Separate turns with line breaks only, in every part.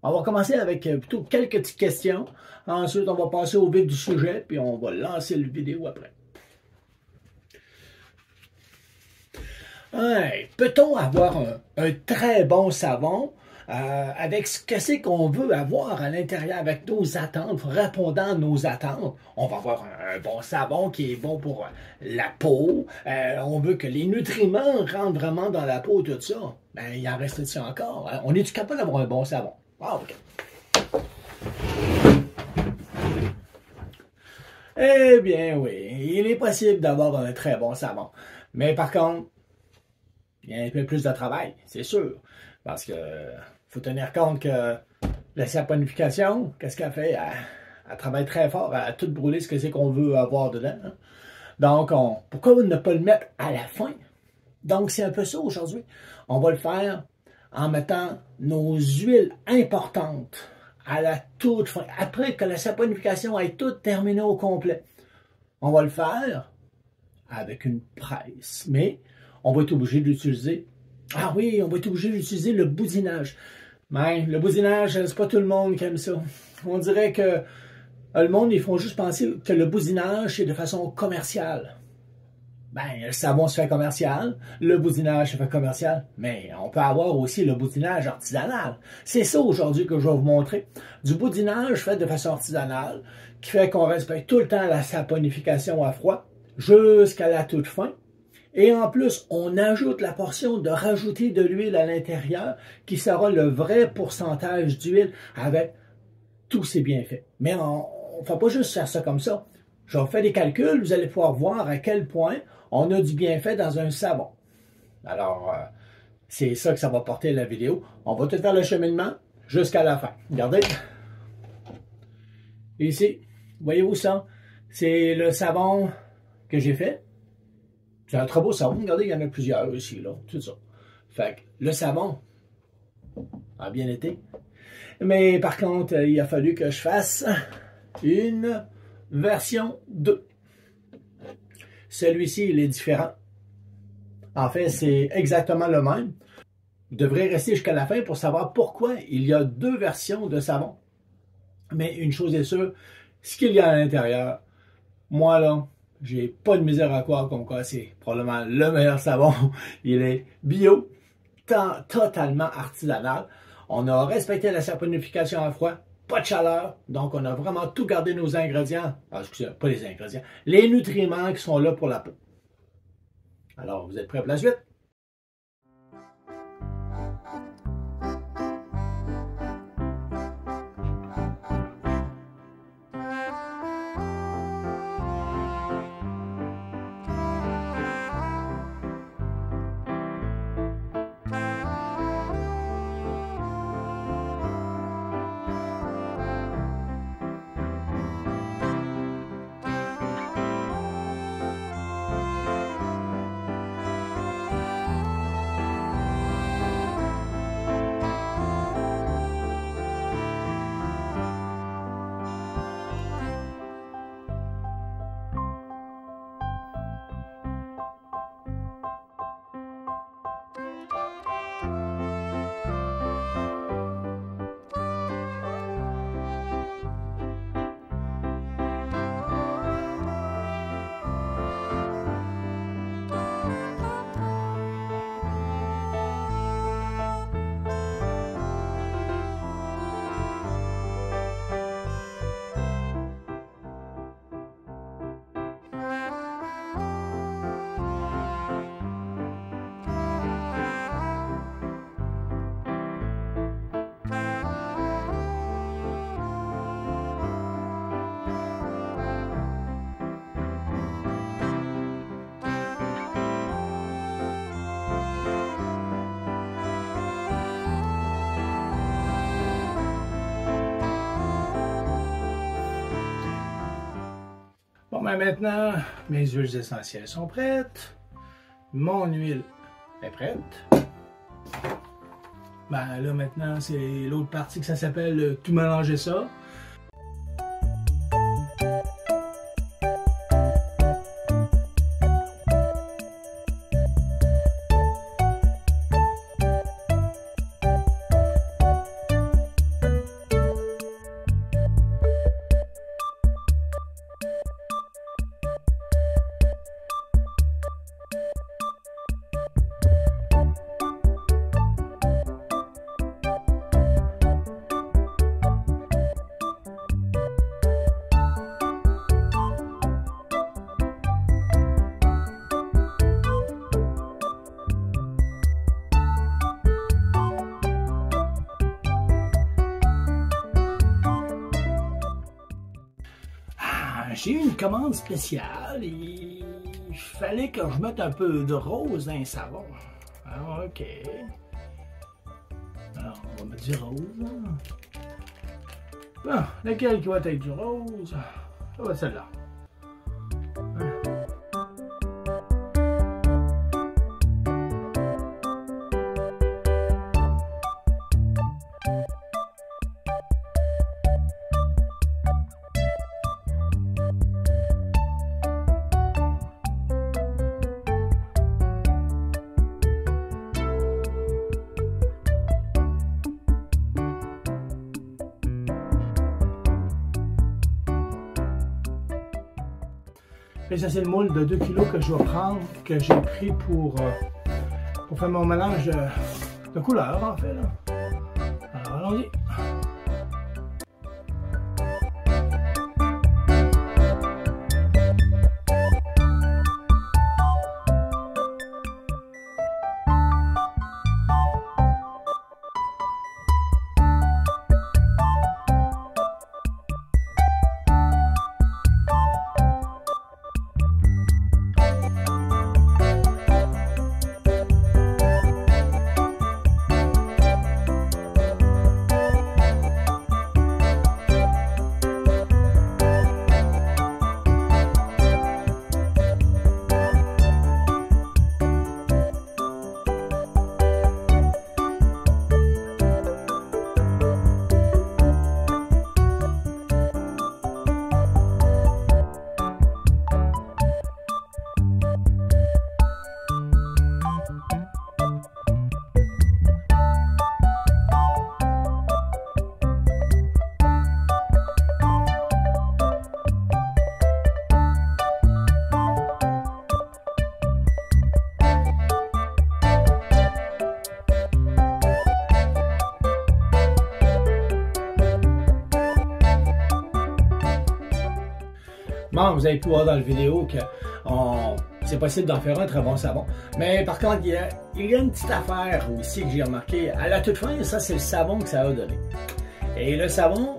On va commencer avec plutôt quelques petites questions. Ensuite, on va passer au vif du sujet, puis on va lancer le vidéo après. Hey, peut-on avoir un très bon savon avec ce que c'est qu'on veut avoir à l'intérieur, avec nos attentes, répondant à nos attentes? On va avoir un bon savon qui est bon pour la peau. On veut que les nutriments rentrent vraiment dans la peau, tout ça. Ben, il en reste-t-il encore? On est-tu capable d'avoir un bon savon? Ah, OK. Eh bien, oui, il est possible d'avoir un très bon savon. Mais par contre, il y a un peu plus de travail, c'est sûr. Parce que faut tenir compte que la saponification, qu'est-ce qu'elle fait? Elle travaille très fort à tout brûler ce que c'est qu'on veut avoir dedans. Hein? Donc, pourquoi ne pas le mettre à la fin? Donc, c'est un peu ça aujourd'hui. On va le faire en mettant nos huiles importantes à la toute fin. Après que la saponification ait toute terminée au complet. On va le faire avec une presse. Mais on va être obligé d'utiliser... Ah oui, on va être obligé d'utiliser le boudinage. Mais le boudinage, c'est pas tout le monde qui aime ça. On dirait que le monde, ils font juste penser que le boudinage, c'est de façon commerciale. Ben, le savon se fait commercial, le boudinage se fait commercial, mais on peut avoir aussi le boudinage artisanal. C'est ça aujourd'hui que je vais vous montrer. Du boudinage fait de façon artisanale, qui fait qu'on respecte tout le temps la saponification à froid, jusqu'à la toute fin. Et en plus, on ajoute la portion de rajouter de l'huile à l'intérieur, qui sera le vrai pourcentage d'huile avec tous ses bienfaits. Mais on ne fait pas juste faire ça comme ça. Je vais faire des calculs, vous allez pouvoir voir à quel point on a du bienfait dans un savon. Alors, c'est ça que ça va porter la vidéo. On va tout faire le cheminement jusqu'à la fin. Regardez. Ici, voyez-vous ça? C'est le savon que j'ai fait. C'est un très beau savon. Regardez, il y en a plusieurs ici, là. Tout ça. Fait que le savon a bien été. Mais par contre, il a fallu que je fasse une version 2. Celui-ci, il est différent. En fait, c'est exactement le même. Vous devrez rester jusqu'à la fin pour savoir pourquoi il y a 2 versions de savon. Mais une chose est sûre, ce qu'il y a à l'intérieur, moi là, j'ai pas de misère à croire comme quoi c'est probablement le meilleur savon. Il est bio, totalement artisanal. On a respecté la saponification à froid, pas de chaleur, donc on a vraiment tout gardé nos ingrédients, excusez, pas les ingrédients, les nutriments qui sont là pour la peau. Alors, vous êtes prêts pour la suite? Bon, ben maintenant, mes huiles essentielles sont prêtes. Mon huile est prête. Ben là, maintenant, c'est l'autre partie que ça s'appelle tout mélanger ça. j'ai eu une commande spéciale et il fallait que je mette un peu de rose dans le savon. Alors, ok. Alors, on va mettre du rose. Bon, lequel qui va être du rose? Ça va être celle-là. Et ça, c'est le moule de 2 kg que je vais prendre, que j'ai pris pour faire mon mélange de couleurs, en fait. Là. Alors, allons-y. Bon, vous avez pu voir dans la vidéo que c'est possible d'en faire un très bon savon. Mais par contre, il y a une petite affaire aussi que j'ai remarqué. À la toute fin, ça, c'est le savon que ça a donné. Et le savon,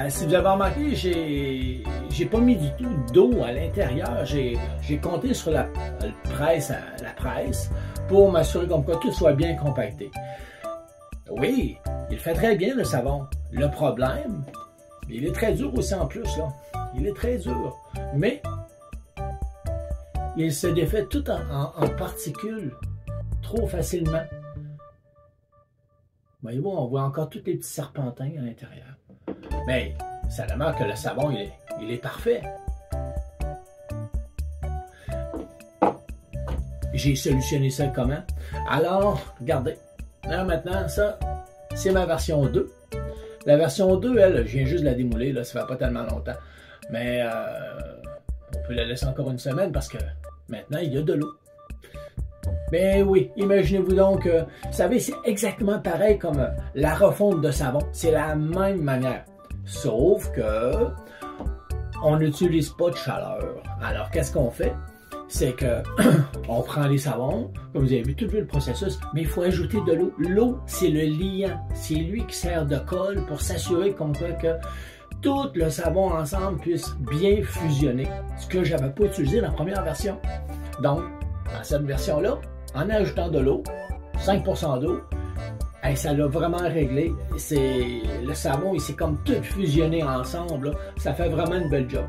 si vous avez remarqué, j'ai pas mis du tout d'eau à l'intérieur. J'ai compté sur la presse pour m'assurer comme quoi tout soit bien compacté. Oui, il fait très bien le savon. Le problème, il est très dur aussi en plus, là. Il est très dur, mais il se défait tout en particules trop facilement. Voyez-vous, on voit encore tous les petits serpentins à l'intérieur. Mais ça demeure que le savon, il est parfait. J'ai solutionné ça comment? Alors, regardez. Là, maintenant, ça, c'est ma version 2. La version 2, elle, je viens juste de la démouler, là, ça fait pas tellement longtemps. Mais on peut la laisser encore une semaine parce que maintenant, il y a de l'eau. Mais oui, imaginez-vous donc, vous savez, c'est exactement pareil comme la refonte de savon. C'est la même manière. Sauf que on n'utilise pas de chaleur. Alors, qu'est-ce qu'on fait? C'est que on prend les savons, comme vous avez vu, tout le processus, mais il faut ajouter de l'eau. L'eau, c'est le liant. C'est lui qui sert de colle pour s'assurer qu'on fait que tout le savon ensemble puisse bien fusionner, ce que je n'avais pas utilisé dans la première version. Donc, dans cette version-là, en ajoutant de l'eau, 5% d'eau, ça l'a vraiment réglé. Le savon, il s'est comme tout fusionné ensemble. Là. Ça fait vraiment une belle job.